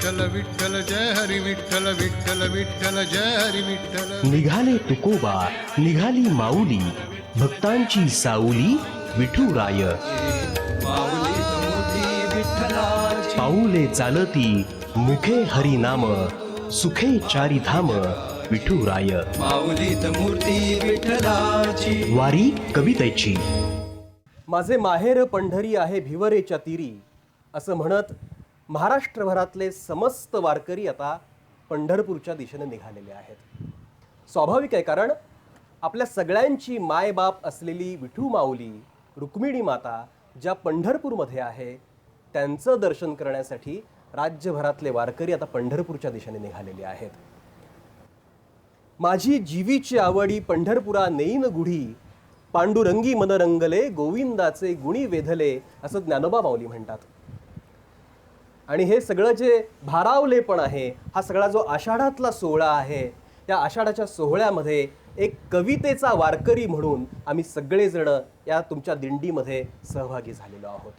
विठ्ठल विठ्ठल जय हरी विठ्ठल विठ्ठल विठ्ठल जय हरी विठ्ठल. निघाले तुकोबा, निघाली माऊली, भक्तांची साऊली विठुराय. पाऊले चालती मुखे हरिनाम, सुखे चारिधाम विठुराय. माऊलीत मूर्ती विठ्ठलाची. वारी कवितेची. माझे माहेर पंढरी आहे भिवरेच्या तीरी, असं म्हणत महाराष्ट्रभरातले समस्त वारकरी आता पंढरपूरच्या दिशेने निघालेले आहेत. स्वाभाविक आहे, कारण आपल्या सगळ्यांची मायबाप असलेली विठू माऊली रुक्मिणी माता ज्या पंढरपूरमध्ये आहे, त्यांचं दर्शन करण्यासाठी राज्यभरातले वारकरी आता पंढरपूरच्या दिशेने निघालेले आहेत. माझी जीवीची आवडी पंढरपुरा नेईन गुढी, पांडुरंगी मन रंगले गोविंदाचे गुणी वेधले, असं ज्ञानोबा माऊली म्हणतात. आणि हे सगळं जे भारावलेपण आहे, हा सगळा जो आषाढातला सोहळा आहे, या आषाढाच्या सोहळ्यामध्ये एक कवितेचा वारकरी म्हणून आम्ही सगळेजण या तुमच्या दिंडीमध्ये सहभागी झालेलो आहोत.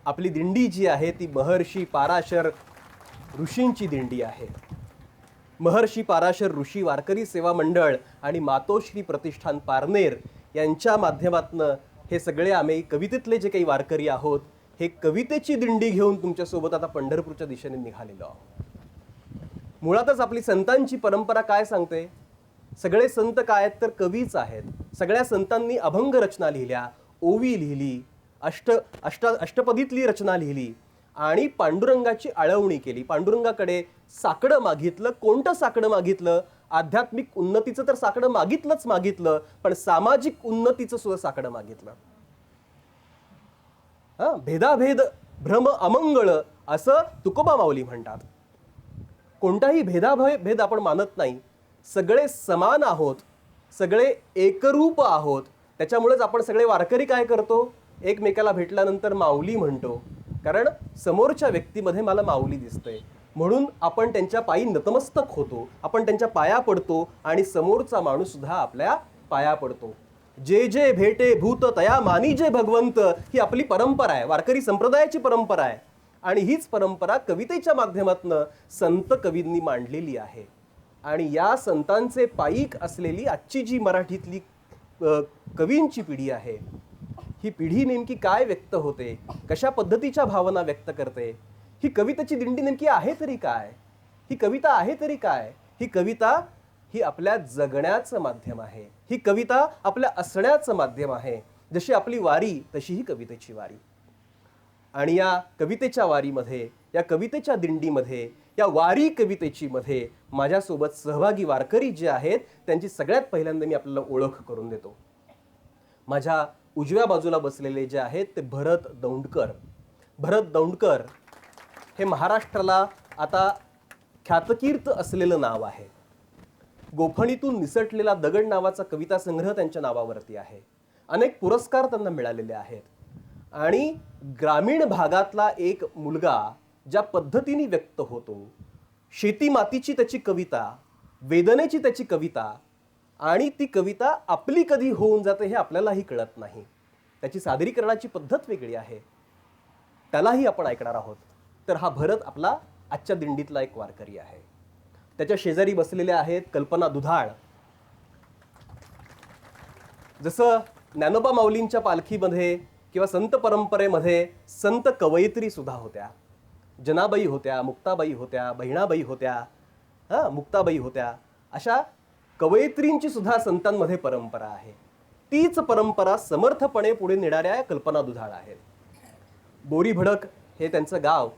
आपली दिंडी जी आहे ती महर्षी पाराशर ऋषींची दिंडी आहे. महर्षी पाराशर ऋषी वारकरी सेवा मंडळ आणि मातोश्री प्रतिष्ठान पारनेर यांच्या माध्यमातून हे सगळे आम्ही कवितेतले जे काही वारकरी आहोत, हे कवितेची दिंडी घेऊन तुमच्यासोबत आता पंढरपूरच्या दिशेने निघालेलो आहोत. मुळातच आपली संतांची परंपरा काय सांगते? सगळे संत काय आहेत तर कवीच आहेत. सगळ्या संतांनी अभंग रचना लिहिल्या, ओवी लिहिली, अष्टपदीतली रचना लिहिली आणि पांडुरंगाची आळवणी केली. पांडुरंगाकडे साकडं मागितलं. कोणतं साकडं मागितलं? आध्यात्मिक उन्नतीचं तर साकडं मागितलं, पण सामाजिक उन्नतीचं सुद्धा साकडं मागितलं. भेदाभेद भ्रम अमंगळ असं तुकोबा माऊली म्हणतात. कोणताही भेद आपण मानत नाही. सगळे समान आहोत, सगळे एकरूप आहोत. त्याच्यामुळेच आपण सगळे वारकरी काय करतो? एकमेकाला भेटल्यानंतर माऊली म्हणतो, कारण समोरच्या व्यक्तीमध्ये मला माऊली दिसतंय. म्हणून आपण त्यांच्या पायी नतमस्तक होतो, आपण त्यांच्या पाया पडतो आणि समोरचा माणूस सुद्धा आपल्या पाया पडतो. जे जे भेटे भूत तया मानी जे भगवंत, ही आपली परंपरा आहे, वारकरी संप्रदायाची परंपरा आहे. आणि हीच परंपरा कवितेच्या माध्यमातून संत कवींनी मांडलेली आहे. आणि या संतांचे पायीक असलेली आजची जी मराठीतली कवींची पिढी आहे, ही पिढी नेमकी काय व्यक्त होते, कशा पद्धतीच्या भावना व्यक्त करते, ही कवितेची दिंडी नेमकी आहे तरी काय, ही कविता आहे तरी काय? ही कविता ही आपल्या जगण्याचं माध्यम आहे. ही कविता आपल्या असण्याचं माध्यम आहे. जशी आपली वारी तशी ही कवितेची वारी. आणि या कवितेच्या वारीमध्ये, या कवितेच्या दिंडीमध्ये, या वारी कवितेची मध्ये माझ्यासोबत सहभागी वारकरी जे आहेत त्यांची सगळ्यात पहिल्यांदा मी आपल्याला ओळख करून देतो. माझ्या उजव्या बाजूला बसलेले जे आहेत ते भरत दौंडकर. भरत दौंडकर हे महाराष्ट्राला आता ख्यातकीर्त असलेलं नाव आहे. गोफणीतून निसटलेला दगड नावाचा कविता संग्रह त्यांच्या नावावरती आहे. अनेक पुरस्कार त्यांना मिळालेले आहेत. आणि ग्रामीण भागातला एक मुलगा ज्या पद्धतीने व्यक्त होतो, शेती मातीची त्याची कविता, वेदनेची त्याची कविता, आणि ती कविता आपली कधी होऊन जाते हे आपल्यालाही कळत नाही. त्याची सादरीकरणाची पद्धत वेगळी आहे. त्यालाही आपण ऐकणार आहोत. तर हा भरत आपला आजच्या दिंडीतला एक वारकरी आहे. त्याच्या शेजारी बसलेल्या आहेत कल्पना दुधाळ. जसं ज्ञानोबा माऊलींच्या पालखीमध्ये किंवा संत परंपरेमध्ये संत कवयित्री सुद्धा होत्या. जनाबाई होत्या, मुक्ताबाई होत्या, बहिणाबाई होत्या, मुक्ताबाई होत्या. अशा कवयित्रींची सुद्धा संतांमध्ये परंपरा आहे. तीच परंपरा समर्थपणे पुढे नेणाऱ्या कल्पना दुधाळ आहेत. बोरी भडक हे त्यांचं गाव,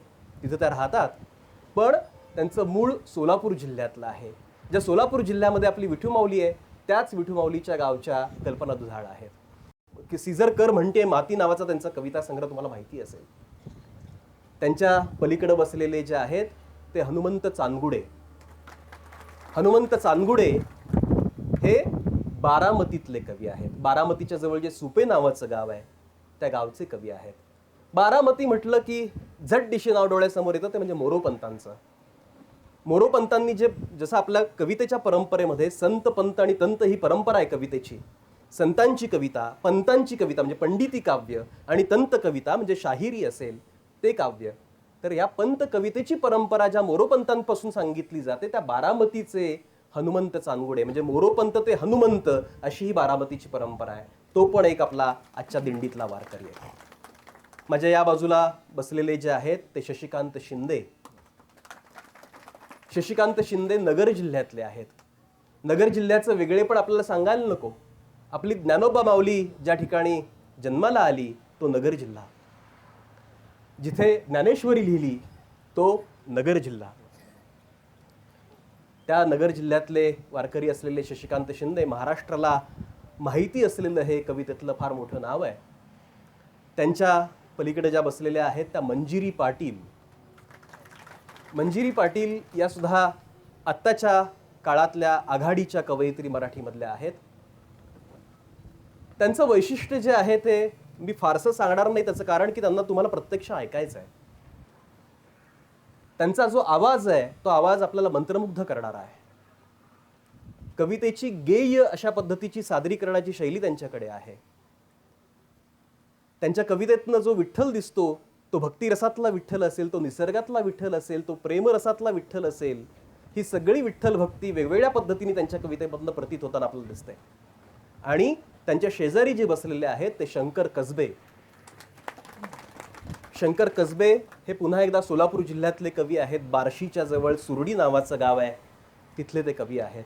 तिथं त्या राहतात, पण त्यांचं मूळ सोलापूर जिल्ह्यातलं आहे. ज्या सोलापूर जिल्ह्यामध्ये आपली विठू माऊली आहे, त्याच विठू माऊलीच्या गावच्या कल्पना दुधाळ आहेत. की सीझर कर म्हणते माती नावाचा त्यांचा कविता संग्रह तुम्हाला माहिती असेल. त्यांच्या पलीकडे बसलेले जे आहेत ते हनुमंत चांदगुडे. हनुमंत चांदगुडे हे बारामतीतले कवी आहेत. बारामतीच्या जवळ जे सुपे नावाचं गाव आहे त्या गावचे कवी आहेत. बारामती म्हटलं की झट दिशे नाव डोळ्यासमोर येतं ते म्हणजे मोरोपंतांचं. मोरोपंतांनी जसं आपल्या कवितेच्या परंपरेमध्ये संत पंत आणि तंत ही परंपरा आहे कवितेची. संतांची कविता, पंतांची कविता म्हणजे पंडिती काव्य आणि तंत कविता म्हणजे शाहिरी असेल ते काव्य. तर या पंत कवितेची परंपरा ज्या मोरोपंतांपासून सांगितली जाते त्या बारामतीचे हनुमंत चांदगुडे, म्हणजे मोरोपंत ते हनुमंत अशी ही बारामतीची परंपरा आहे. तो पण एक आपला आजच्या दिंडीतला वारकरी आहे. माझ्या या बाजूला बसलेले जे आहेत ते शशिकांत शिंदे. शशिकांत शिंदे नगर जिल्ह्यातले आहेत. नगर जिल्ह्याचं वेगळेपण आपल्याला सांगायला नको. आपली ज्ञानोबा माऊली ज्या ठिकाणी जन्माला आली तो नगर जिल्हा, जिथे ज्ञानेश्वरी लिहिली तो नगर जिल्हा. त्या नगर जिल्ह्यातले वारकरी असलेले शशिकांत शिंदे महाराष्ट्राला माहिती असलेलं हे कवितेतलं फार मोठं नाव आहे. त्यांच्या पलीकडे ज्या बसलेल्या आहेत त्या मंजिरी पाटील. मंजिरी पाटील या सुद्धा आत्ताच्या काळातल्या आघाडीच्या कवयित्री मराठीमधल्या आहेत. त्यांचं वैशिष्ट्य जे आहे ते मी फारसं सांगणार नाही, त्याचं कारण की त्यांना तुम्हाला प्रत्यक्ष ऐकायचं आहे. त्यांचा जो आवाज आहे तो आवाज आपल्याला मंत्रमुग्ध करणारा आहे. कवितेची गेय अशा पद्धतीची सादरीकरणाची शैली त्यांच्याकडे आहे. त्यांच्या कवितेतनं जो विठ्ठल दिसतो तो भक्तिरसातला विठ्ठल असेल, तो निसर्गातला विठ्ठल असेल, तो प्रेमरसातला विठ्ठल असेल, ही सगळी विठ्ठल भक्ती वेगवेगळ्या पद्धतीने त्यांच्या कवितेमधनं प्रतीत होताना आपल्याला दिसते. आणि त्यांच्या शेजारी जे बसलेले आहेत ते शंकर कसबे. शंकर कसबे हे पुन्हा एकदा सोलापूर जिल्ह्यातले कवी आहेत. बार्शीच्या जवळ सुरडी नावाचं गाव आहे, तिथले ते कवी आहेत.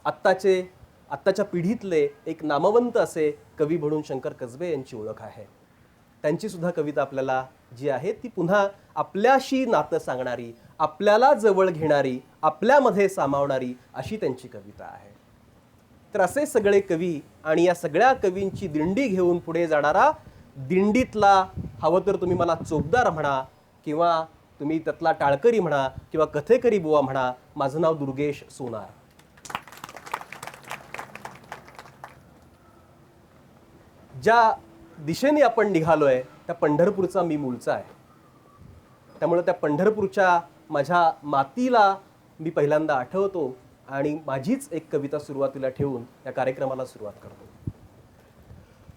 आत्ताच्या पिढीतले एक नामवंत असे कवी म्हणून शंकर कसबे यांची ओळख आहे. त्यांची सुद्धा कविता आपल्याला जी आहे ती पुन्हा आपल्याशी नातं सांगणारी, आपल्याला जवळ घेणारी, आपल्यामध्ये सामावणारी अशी त्यांची कविता आहे. तर असे सगळे कवी आणि या सगळ्या कवींची दिंडी घेऊन पुढे जाणारा दिंडीतला, हवं तर तुम्ही मला चोपदार म्हणा किंवा तुम्ही त्यातला टाळकरी म्हणा किंवा कथेकरी बुवा म्हणा, माझं नाव दुर्गेश सोनार. ज्या दिशेने आपण निघालोय त्या पंढरपूरचा मी मूळचा आहे. त्यामुळे त्या पंढरपूरच्या माझ्या मातीला मी पहिल्यांदा आठवतो आणि माझीच एक कविता सुरुवातीला ठेवून या कार्यक्रमाला सुरुवात करतो.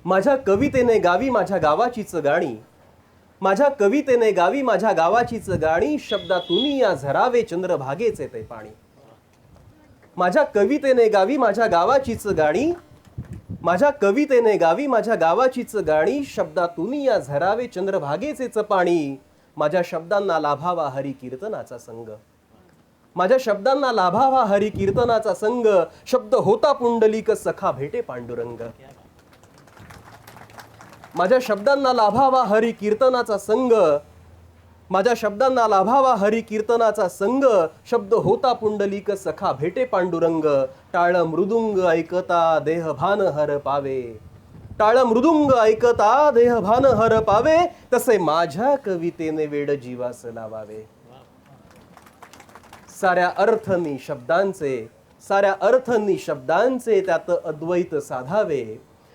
माझ्या कवितेने गावी माझ्या गावाचीच गाणी, माझ्या कवितेने गावी माझ्या गावाचीच गाणी, शब्दातून या झरावे चंद्रभागेचे ते पाणी. माझ्या कवितेने गावी माझ्या गावाचीच गाणी, माझ्या कवितेने गावी माझ्या गावाचीच गाणी, शब्दातून या झरावे चंद्रभागेचेच पाणी. माझ्या शब्दांना लाभावा हरी कीर्तनाचा संग, माझ्या शब्दांना लाभावा हरी कीर्तनाचा संग, शब्द होता पुंडलिक सखा भेटे पांडुरंग. माझ्या शब्दांना लाभावा हरी कीर्तनाचा संग, माझ्या शब्दांना लाभावा हरी कीर्तनाचा संग, शब्द होता पुंडलिक सखा भेटे पांडुरंग. टाळ मृदुंग ऐकता देहभान हर पावे, टाळ मृदुंग ऐकता देहभान हर पावे, तसे माझ्या कवितेने वेड जीवास लावावे. साऱ्या अर्थनी शब्दांचे, साऱ्या अर्थनी शब्दांचे त्यात अद्वैत साधावे,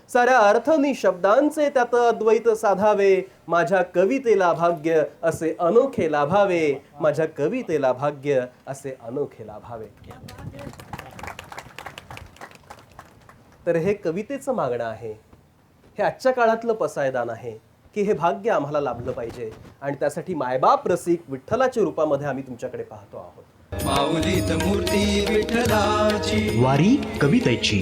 साऱ्या अर्थनी शब्दांचे त्यात अद्वैत साधावे. माझ्या कवितेला भाग्य असे अनोखे लाभावे, माझ्या कवितेला भाग्य असे अनोखे लाभावे. तर हे कवितेचं मागणं आहे, हे आजच्या काळातलं पसायदान आहे की हे भाग्य आम्हाला लाभलं पाहिजे आणि त्यासाठी मायबाप रसिक विठ्ठलाच्या रूपामध्ये आम्ही तुमच्याकडे पाहतो आहोत. माऊलीत मूर्ती विठ्ठलाची, वारी कवितेची.